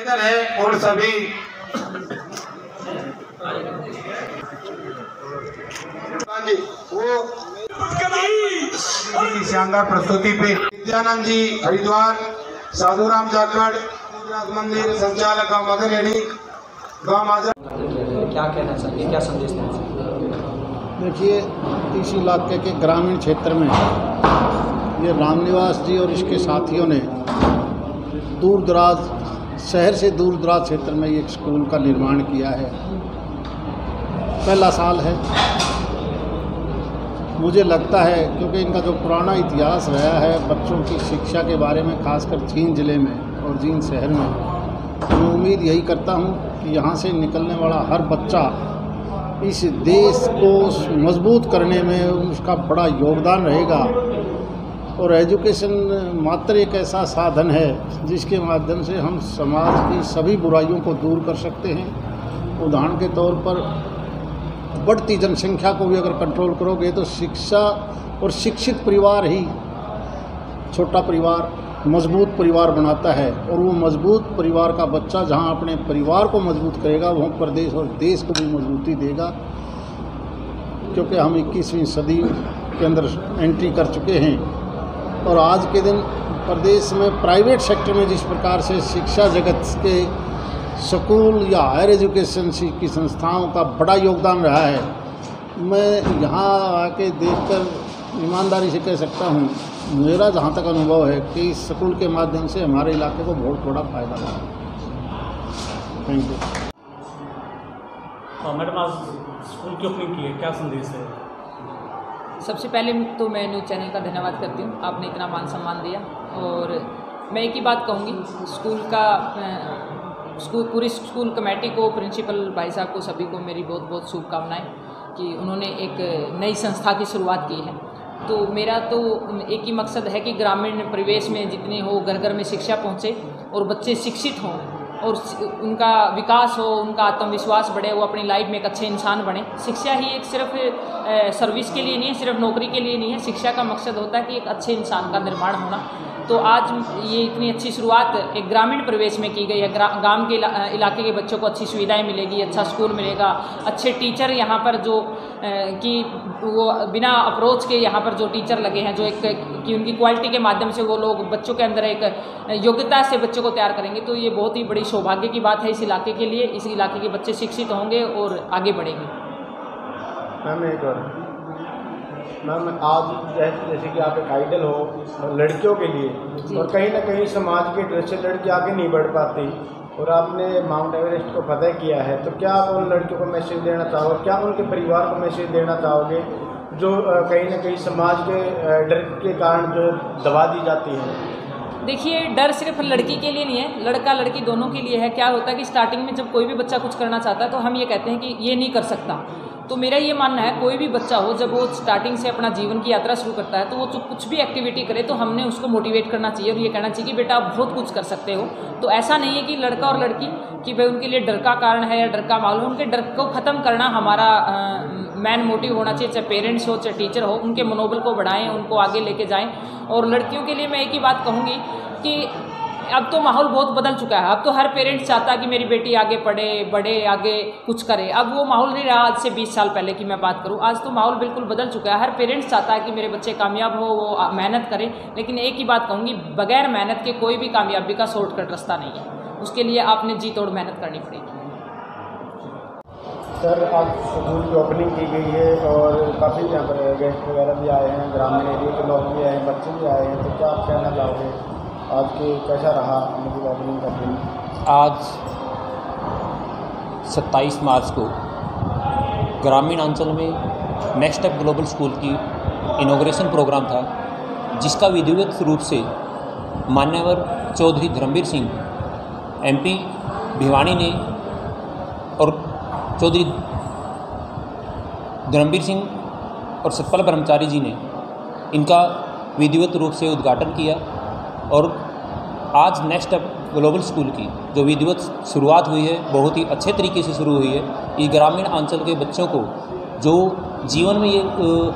निवेदन है और सभी शानदार प्रस्तुति पे नित्यानंद जी हरिद्वार, साधुराम जाखड़ मंदिर संचालक गाँव मदन रेडी गाँव माजरा। क्या कहना चाहिए, क्या संदेश देना चाहिए? देखिए, इस इलाके के ग्रामीण क्षेत्र में ये रामनिवास जी और इसके साथियों ने दूर दराज शहर से दूर दराज क्षेत्र में एक स्कूल का निर्माण किया है। पहला साल है। मुझे लगता है क्योंकि इनका जो पुराना इतिहास रहा है बच्चों की शिक्षा के बारे में, खासकर जींद ज़िले में और जींद शहर में, मैं उम्मीद यही करता हूं कि यहाँ से निकलने वाला हर बच्चा इस देश को मजबूत करने में उसका बड़ा योगदान रहेगा। और एजुकेशन मात्र एक ऐसा साधन है जिसके माध्यम से हम समाज की सभी बुराइयों को दूर कर सकते हैं। उदाहरण के तौर पर बढ़ती जनसंख्या को भी अगर कंट्रोल करोगे तो शिक्षा और शिक्षित परिवार ही छोटा परिवार मजबूत परिवार बनाता है। और वो मजबूत परिवार का बच्चा जहाँ अपने परिवार को मजबूत करेगा वहाँ प्रदेश और देश को भी मजबूती देगा। क्योंकि हम 21वीं सदी के अंदर एंट्री कर चुके हैं और आज के दिन प्रदेश में प्राइवेट सेक्टर में जिस प्रकार से शिक्षा जगत के स्कूल या हायर एजुकेशन की संस्थाओं का बड़ा योगदान रहा है, मैं यहाँ आके देखकर ईमानदारी से कह सकता हूँ, मेरा जहाँ तक अनुभव है कि इस स्कूल के माध्यम से हमारे इलाके को बहुत बड़ा फायदा हुआ। Thank you. मैडम, आज स्कूल की ओपनिंग की है, क्या संदेश है? सबसे पहले तो मैं न्यूज़ चैनल का धन्यवाद करती हूँ, आपने इतना मान सम्मान दिया। और मैं एक ही बात कहूँगी, पूरी स्कूल कमेटी को, प्रिंसिपल भाई साहब को, सभी को मेरी बहुत बहुत शुभकामनाएं कि उन्होंने एक नई संस्था की शुरुआत की है। तो मेरा तो एक ही मकसद है कि ग्रामीण परिवेश में जितने हो घर घर में शिक्षा पहुँचे और बच्चे शिक्षित हों और उनका विकास हो, उनका आत्मविश्वास बढ़े, वो अपनी लाइफ में एक अच्छे इंसान बने। शिक्षा ही एक सिर्फ सर्विस के लिए नहीं है, सिर्फ नौकरी के लिए नहीं है। शिक्षा का मकसद होता है कि एक अच्छे इंसान का निर्माण होना। तो आज ये इतनी अच्छी शुरुआत एक ग्रामीण परिवेश में की गई है। गांव के इलाके के बच्चों को अच्छी सुविधाएं मिलेगी, अच्छा स्कूल मिलेगा, अच्छे टीचर यहाँ पर जो कि वो बिना अप्रोच के यहाँ पर जो टीचर लगे हैं, जो एक कि उनकी क्वालिटी के माध्यम से वो लोग बच्चों के अंदर एक योग्यता से बच्चों को तैयार करेंगे। तो ये बहुत ही बड़ी सौभाग्य की बात है इस इलाके के लिए। इस इलाके के बच्चे शिक्षित होंगे और आगे बढ़ेंगे। मैम, आज जैसे कि आप एक आइडल हो लड़कियों के लिए, और कहीं ना कहीं समाज के डर से लड़की आगे नहीं बढ़ पाती, और आपने माउंट एवरेस्ट को फतह किया है, तो क्या आप उन लड़कियों को मैसेज देना चाहोगे, क्या उनके परिवार को मैसेज देना चाहोगे जो कहीं ना कहीं समाज के डर के कारण जो दबा दी जाती है? देखिए, डर सिर्फ लड़की के लिए नहीं है, लड़का लड़की दोनों के लिए है। क्या होता है कि स्टार्टिंग में जब कोई भी बच्चा कुछ करना चाहता है तो हम ये कहते हैं कि ये नहीं कर सकता। तो मेरा ये मानना है, कोई भी बच्चा हो जब वो स्टार्टिंग से अपना जीवन की यात्रा शुरू करता है तो वो कुछ भी एक्टिविटी करे तो हमने उसको मोटिवेट करना चाहिए और ये कहना चाहिए कि बेटा आप बहुत कुछ कर सकते हो। तो ऐसा नहीं है कि लड़का और लड़की कि भाई उनके लिए डर का कारण है या डर का मालूम, उनके डर को ख़त्म करना हमारा मेन मोटिव होना चाहिए। चाहे पेरेंट्स हो चाहे टीचर हो, उनके मनोबल को बढ़ाएं, उनको आगे लेके जाएं। और लड़कियों के लिए मैं एक ही बात कहूँगी कि अब तो माहौल बहुत बदल चुका है। अब तो हर पेरेंट्स चाहता है कि मेरी बेटी आगे पढ़े, बढ़े, आगे कुछ करे। अब वो माहौल नहीं रहा आज से 20 साल पहले की मैं बात करूँ। आज तो माहौल बिल्कुल बदल चुका है। हर पेरेंट्स चाहता है कि मेरे बच्चे कामयाब हो, वो मेहनत करें। लेकिन एक ही बात कहूँगी, बगैर मेहनत के कोई भी कामयाबी का शॉर्टकट रास्ता नहीं है। उसके लिए आपने जी तोड़ मेहनत करनी पड़ेगी। सर, आज स्कूल की ओपनिंग की गई है और काफ़ी यहाँ पर गेस्ट वगैरह भी आए हैं, ग्रामीण एरिया के लोग भी आए हैं, बच्चे भी आए हैं, तो क्या आप कहना चाहोगे आज के कैसा रहा मतलब ओपनिंग का दिन? आज 27 मार्च को ग्रामीण अंचल में नेक्स्ट स्टेप ग्लोबल स्कूल की इनॉग्रेशन प्रोग्राम था, जिसका विधिवत रूप से मान्यवर चौधरी धर्मवीर सिंह MP भिवानी ने और चौधरी धर्मवीर सिंह और सतपाल ब्रह्मचारी जी ने इनका विधिवत रूप से उद्घाटन किया। और आज नेक्स्ट स्टेप ग्लोबल स्कूल की जो विधिवत शुरुआत हुई है, बहुत ही अच्छे तरीके से शुरू हुई है। ये ग्रामीण अंचल के बच्चों को जो जीवन में ये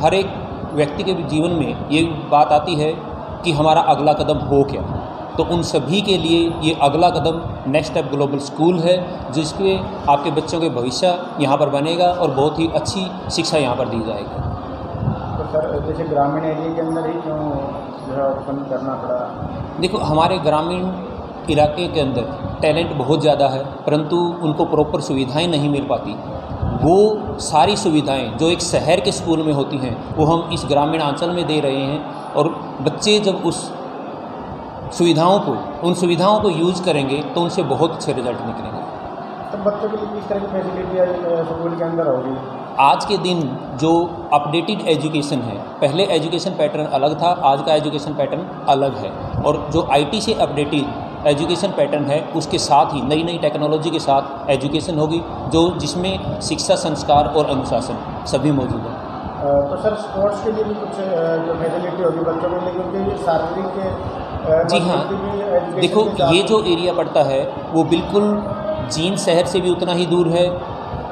हर एक व्यक्ति के जीवन में ये बात आती है कि हमारा अगला कदम हो क्या, तो उन सभी के लिए ये अगला कदम नेक्स्ट स्टेप ग्लोबल स्कूल है, जिसके आपके बच्चों के भविष्य यहाँ पर बनेगा और बहुत ही अच्छी शिक्षा यहाँ पर दी जाएगी। तो सर जैसे ग्रामीण एरिया के अंदर ही क्यों जो है उत्पन्न करना पड़ा? देखो, हमारे ग्रामीण इलाके के अंदर टैलेंट बहुत ज़्यादा है, परंतु उनको प्रॉपर सुविधाएं नहीं मिल पाती। वो सारी सुविधाएं जो एक शहर के स्कूल में होती हैं वो हम इस ग्रामीण अंचल में दे रहे हैं, और बच्चे जब उन सुविधाओं को यूज़ करेंगे तो उनसे बहुत अच्छे रिजल्ट निकलेंगे। तो बच्चों के लिए किस तरह की फैसिलिटी स्कूल के अंदर होगी? आज के दिन जो अपडेटेड एजुकेशन है, पहले एजुकेशन पैटर्न अलग था, आज का एजुकेशन पैटर्न अलग है, और जो आईटी से अपडेटेड एजुकेशन पैटर्न है उसके साथ ही नई नई टेक्नोलॉजी के साथ एजुकेशन होगी, जिसमें शिक्षा, संस्कार और अनुशासन सभी मौजूद है। तो सर स्पोर्ट्स के लिए भी कुछ जो फैसिलिटी होगी बच्चों के लिए, क्योंकि ये शारीरिक जी हाँ, देखो ये जो एरिया पड़ता है वो बिल्कुल जींद शहर से भी उतना ही दूर है,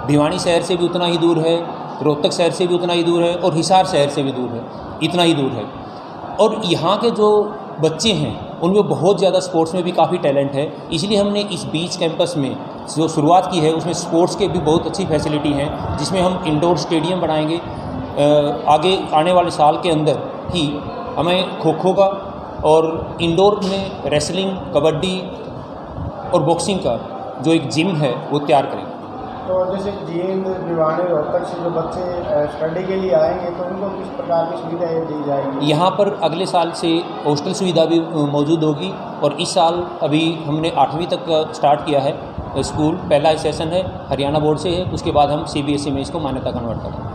भिवानी शहर से भी उतना ही दूर है, रोहतक शहर से भी उतना ही दूर है, और हिसार शहर से भी दूर है, इतना ही दूर है। और यहाँ के जो बच्चे हैं उनमें बहुत ज़्यादा स्पोर्ट्स में भी काफ़ी टैलेंट है, इसलिए हमने इस बीच कैंपस में जो शुरुआत की है उसमें स्पोर्ट्स के भी बहुत अच्छी फैसिलिटी हैं, जिसमें हम इंडोर स्टेडियम बनाएंगे। आगे आने वाले साल के अंदर ही हमें खो खो का और इंडोर में रेसलिंग, कबड्डी और बॉक्सिंग का जो एक जिम है वो तैयार करेंगे। तो जैसे जींद, भिवानी, रोहतक से जो बच्चे स्टडी के लिए आएंगे तो उनको किस प्रकार की सुविधाएं दी जाएंगी? यहाँ पर अगले साल से हॉस्टल सुविधा भी मौजूद होगी, और इस साल अभी हमने 8वीं तक का स्टार्ट किया है स्कूल। पहला सेशन है हरियाणा बोर्ड से है, उसके बाद हम CBSE में इसको मान्यता कन्वर्ट करेंगे।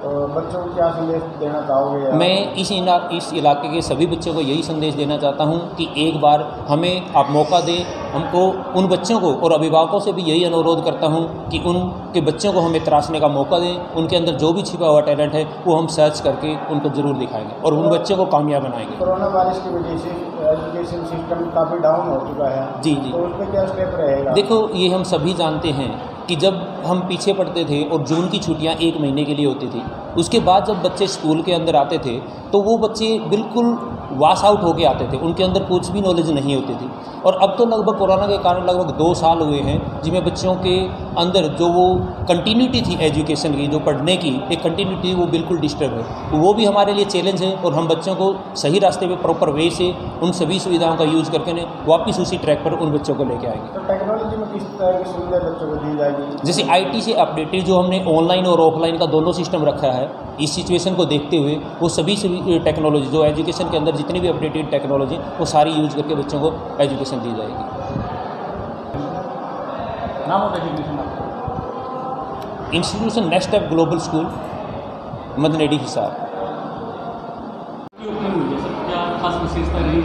तो बच्चों को क्या संदेश देना चाहोगे? मैं इस इलाके के सभी बच्चों को यही संदेश देना चाहता हूं कि एक बार हमें आप मौका दें। हमको उन बच्चों को और अभिभावकों से भी यही अनुरोध करता हूं कि उनके बच्चों को हमें तराशने का मौका दें। उनके अंदर जो भी छिपा हुआ टैलेंट है वो हम सर्च करके उनको ज़रूर दिखाएंगे और उन बच्चों को कामयाब बनाएंगे। कोरोना वायरस की वजह से एजुकेशन सिस्टम काफ़ी डाउन हो चुका है। जी, तो उस पर क्या स्टेप रहेगा? देखो, ये हम सभी जानते हैं कि जब हम पीछे पढ़ते थे और जून की छुट्टियां 1 महीने के लिए होती थी, उसके बाद जब बच्चे स्कूल के अंदर आते थे तो वो बच्चे बिल्कुल वाश आउट होके आते थे, उनके अंदर कुछ भी नॉलेज नहीं होती थी। और अब तो लगभग कोरोना के कारण लगभग 2 साल हुए हैं जिसमें बच्चों के अंदर जो वो कंटिन्यूटी थी एजुकेशन की, जो पढ़ने की एक कंटिन्यूटी, वो बिल्कुल डिस्टर्ब है। वो भी हमारे लिए चैलेंज है और हम बच्चों को सही रास्ते पे प्रॉपर वे से उन सभी सुविधाओं का यूज़ करके वापस उसी ट्रैक पर उन बच्चों को लेके आएंगे। तो टेक्नोलॉजी में किस तरह की सुविधा बच्चों को दी जाएगी? जैसे IT से अपडेटेड जो हमने ऑनलाइन और ऑफलाइन का दोनों सिस्टम रखा है, इस सिचुएशन को देखते हुए वो सभी टेक्नोलॉजी जो एजुकेशन के अंदर जितनी भी अपडेटेड टेक्नोलॉजी वो सारी यूज़ करके बच्चों को एजुकेशन दी जाएगी। नाम of education institution next step global school, Madanheri, Hisar. क्या खास विशेषता रही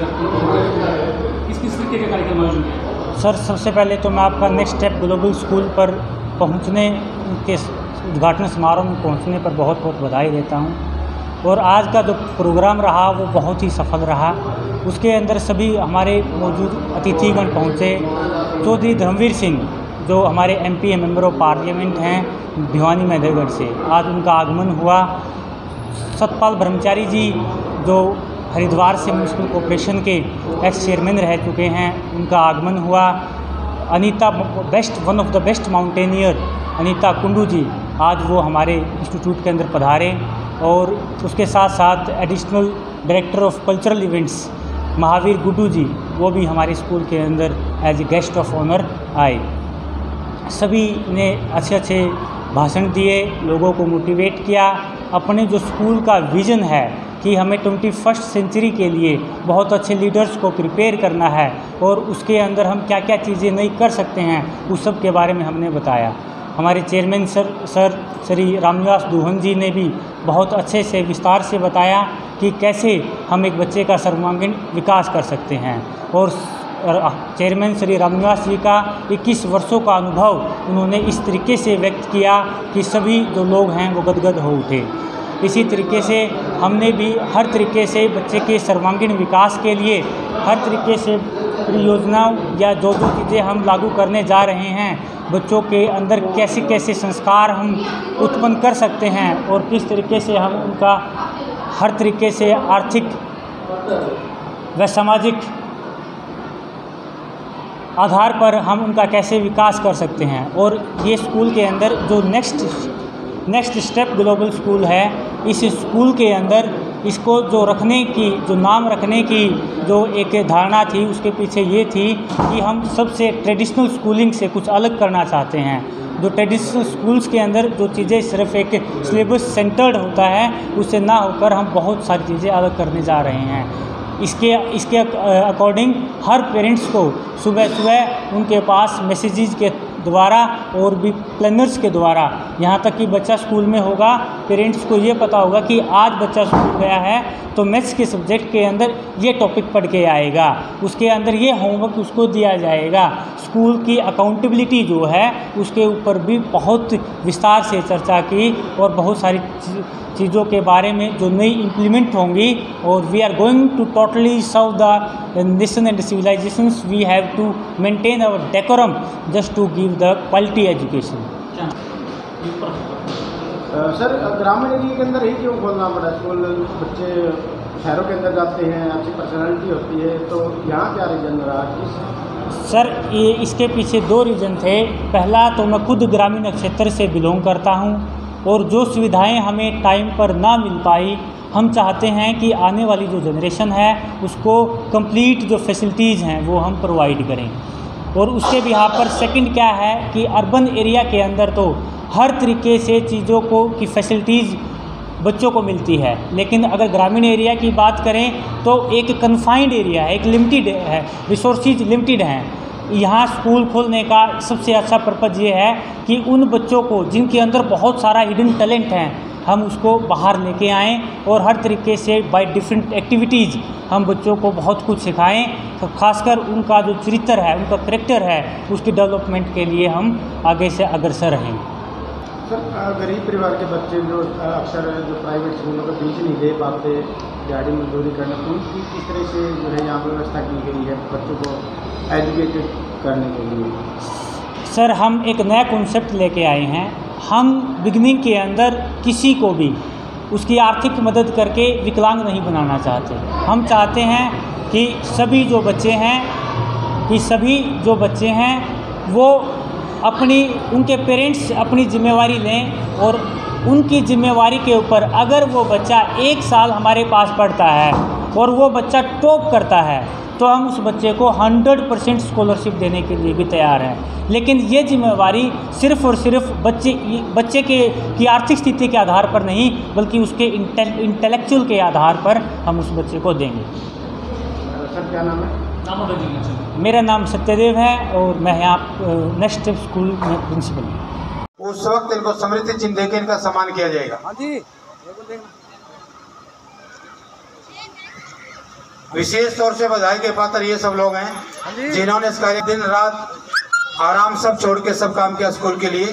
किस तरीके के कार्यक्रम आयोजन किए? सर, सबसे पहले तो मैं आपका नेक्स्ट स्टेप ग्लोबल स्कूल पर पहुंचने के उद्घाटन समारोह में पहुंचने पर बहुत बहुत बधाई देता हूं। और आज का जो प्रोग्राम रहा वो बहुत ही सफल रहा। उसके अंदर सभी हमारे मौजूद अतिथिगण पहुंचे। चौधरी धर्मवीर सिंह जो हमारे MP मेंबर ऑफ पार्लियामेंट हैं भिवानी मैदरगढ़ से, आज उनका आगमन हुआ। सतपाल ब्रह्मचारी जी जो हरिद्वार से म्यूनिसिपल कॉर्पोरेशन के एक्स चेयरमैन रह चुके हैं, उनका आगमन हुआ। Anita one of the best mountaineer Anita Kundu ji, आज वो हमारे इंस्टीट्यूट के अंदर पधारे। और उसके साथ साथ additional director of cultural events Mahavir Guddu ji, वो भी हमारे स्कूल के अंदर as a guest of honour आए। सभी ने अच्छे अच्छे भाषण दिए, लोगों को मोटिवेट किया। अपने जो स्कूल का विज़न है कि हमें 21st सेंचुरी के लिए बहुत अच्छे लीडर्स को प्रिपेयर करना है और उसके अंदर हम क्या क्या चीज़ें नहीं कर सकते हैं, उस सब के बारे में हमने बताया। हमारे चेयरमैन सर श्री रामनिवास दुहन जी ने भी बहुत अच्छे से विस्तार से बताया कि कैसे हम एक बच्चे का सर्वांगीण विकास कर सकते हैं। और चेयरमैन श्री रामनिवास जी का 21 वर्षों का अनुभव उन्होंने इस तरीके से व्यक्त किया कि सभी जो लोग हैं वो गदगद हो उठे। इसी तरीके से हमने भी हर तरीके से बच्चे के सर्वांगीण विकास के लिए हर तरीके से परियोजनाओं या जो जो चीज़ें हम लागू करने जा रहे हैं, बच्चों के अंदर कैसे कैसे संस्कार हम उत्पन्न कर सकते हैं और किस तरीके से हम उनका हर तरीके से आर्थिक व सामाजिक आधार पर हम उनका कैसे विकास कर सकते हैं। और ये स्कूल के अंदर जो नेक्स्ट स्टेप ग्लोबल स्कूल है, इस स्कूल के अंदर इसको जो नाम रखने की जो एक धारणा थी, उसके पीछे ये थी कि हम सबसे ट्रेडिशनल स्कूलिंग से कुछ अलग करना चाहते हैं। जो ट्रेडिशनल स्कूल्स के अंदर जो चीज़ें सिर्फ एक सिलेबस सेंटर्ड होता है, उससे ना होकर हम बहुत सारी चीज़ें अलग करने जा रहे हैं। इसके अकॉर्डिंग हर पेरेंट्स को सुबह सुबह उनके पास मैसेजेस के द्वारा और भी प्लानर्स के द्वारा, यहाँ तक कि बच्चा स्कूल में होगा, पेरेंट्स को ये पता होगा कि आज बच्चा स्कूल गया है तो मैथ्स के सब्जेक्ट के अंदर ये टॉपिक पढ़ के आएगा, उसके अंदर ये होमवर्क उसको दिया जाएगा। स्कूल की अकाउंटेबिलिटी जो है उसके ऊपर भी बहुत विस्तार से चर्चा की और बहुत सारी चीज़ों के बारे में जो नई इम्प्लीमेंट होंगी। और we are going to totally serve the nation and civilisations. We have to maintain our decorum just to give the quality education. Sir, ग्रामीण एरिया के अंदर ही क्यों खोलना पड़ा स्कूल? बच्चे शहरों के अंदर जाते हैं, अच्छी पर्सनैलिटी होती है, तो यहाँ क्या रीज़न रहा? सर, ये इसके पीछे 2 रीज़न थे। पहला तो मैं खुद ग्रामीण क्षेत्र से बिलोंग करता हूँ और जो सुविधाएं हमें टाइम पर ना मिल पाई, हम चाहते हैं कि आने वाली जो जनरेशन है उसको कंप्लीट जो फैसिलिटीज़ हैं वो हम प्रोवाइड करें। और उसके बिहाफ पर सेकंड क्या है कि अर्बन एरिया के अंदर तो हर तरीके से चीज़ों की फैसिलिटीज़ बच्चों को मिलती है, लेकिन अगर ग्रामीण एरिया की बात करें तो एक कन्फाइंड एरिया है, एक लिमिटेड है, रिसोर्सेज लिमिटेड हैं। यहाँ स्कूल खोलने का सबसे अच्छा पर्पज़ ये है कि उन बच्चों को जिनके अंदर बहुत सारा हिडन टैलेंट है, हम उसको बाहर लेके आएँ और हर तरीके से बाय डिफरेंट एक्टिविटीज़ हम बच्चों को बहुत कुछ सिखाएं। तो खासकर उनका जो चरित्र है, उनका करैक्टर है, उसकी डेवलपमेंट के लिए हम आगे से अग्रसर रहें। सर, गरीब परिवार के बच्चे जो अक्सर जो प्राइवेट स्कूलों को फीस नहीं दे पाते, दिहाड़ी मजदूरी करना, उनकी किस तरह से जो है यहाँ व्यवस्था की गई है बच्चों को एजुकेटेड करने के लिए? सर, हम एक नया कॉन्सेप्ट लेके आए हैं। हम बिगनिंग के अंदर किसी को भी उसकी आर्थिक मदद करके विकलांग नहीं बनाना चाहते। हम चाहते हैं कि सभी जो बच्चे हैं वो उनके पेरेंट्स अपनी जिम्मेवारी लें और उनकी जिम्मेवारी के ऊपर अगर वो बच्चा 1 साल हमारे पास पढ़ता है और वो बच्चा टॉप करता है तो हम उस बच्चे को 100% स्कॉलरशिप देने के लिए भी तैयार हैं। लेकिन ये जिम्मेवारी सिर्फ़ और सिर्फ बच्चे की आर्थिक स्थिति के आधार पर नहीं, बल्कि उसके इंटेलेक्चुअल के आधार पर हम उस बच्चे को देंगे। सर, क्या नाम है? मेरा नाम सत्यदेव है और मैं यहाँ नेक्स्ट स्टेप स्कूल में प्रिंसिपल हूँ। उस वक्त इनको समृद्धि चिन्ह देकर इनका सम्मान किया जाएगा। हाँ जी। विशेष तौर से बधाई के पात्र ये सब लोग हैं जिन्होंने इस कार्य दिन रात आराम सब छोड़ के सब काम किया स्कूल के लिए।